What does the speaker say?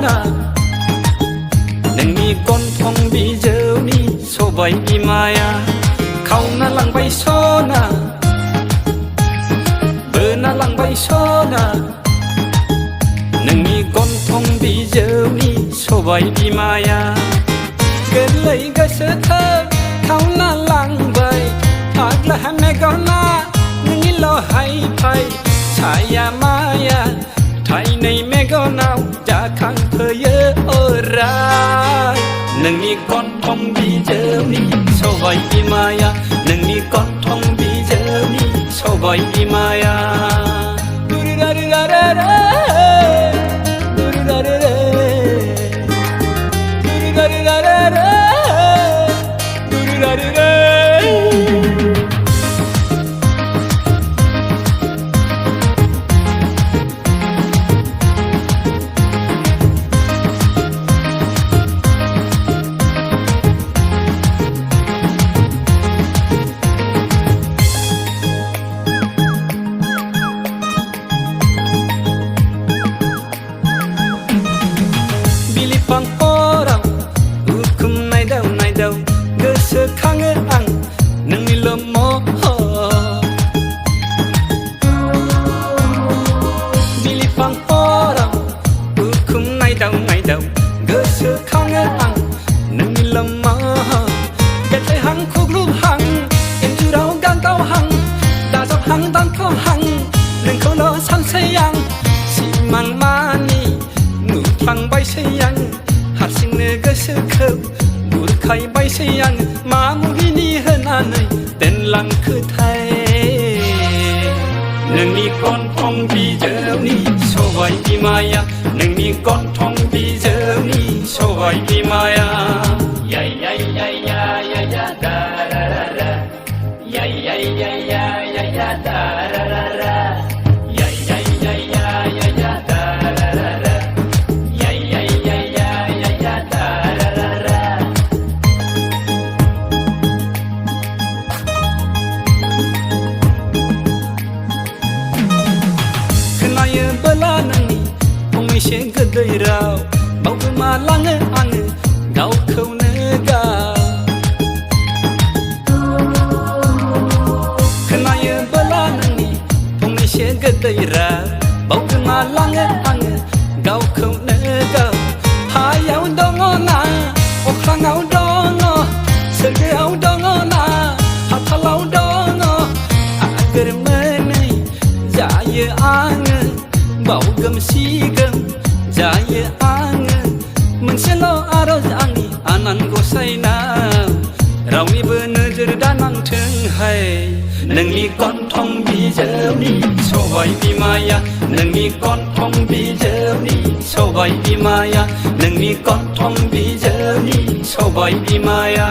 ना नोंनि गन्थं बिजौनि सबाय बिमाया खावना लांबाय सना बोना लांबाय सना नोंनि गन्थं बिजौनि सबाय बिमाया गोरलै गोसोथो खावना लांबाय फाग्ला मेगना नोंनिल' हायफाय साया माया थाइनै मेगनाव जाखांफैयो अराय नोंनि गन्थं बिजौनि सबाय बिमाया नोंनि गन्थं बिजौनि सबाय बिमाया बिलिफां अराव उखुम नायदाव गोसोखाङो आं नोंनिल' महर बिलिफां अराव उखुम नायदाव गोसोखाङो आं नोंनिल' महर बेथायहां खुग्लुबहां इन्जुराव गानदावहां दाजाबहां दानख'हां नोंखौल' सानसै आं सिमां मानि नुफ्लांबायसै आं हारसिंनो गोसोखौ बुरखायबायसै आं मा मुहिनि होनानै दोनलांखोथाय नोंनि गन्थं बिजौनि सबाय बिमाया नोंनि गन्थं बिजौनि सबाय बिमाया याय याय याय याय याय दा रा रा रा याय याय याय याय याय दा रा रा रा याय याय याय याय याय दा रा रा रा खोनायोबोला नोंनि फंनैसो गोदै राव बावगोमालाङो आङो गावखौनो गाव खोनायोबोला नोंनि फंनैसो गोदै राव बावगोमालाङो आङो गावखौनो गाव हायाव दङ ना अख्राङाव दङ सोरगोआव दङ ना हाथालाव दङ आगोर मोनै जायो आङो बावगोमसिगोम जायो आङो मोनसेल' आरज आंनि आनान गसाइनाव रावनिबो नोजोर दानांथोंहाय नोंनि गन्थं बिजौनि सबाय बिमाया नोंनि गन्थं बिजौनि सबाय बिमाया नोंनि गन्थं बिजौनि सबाय बिमाया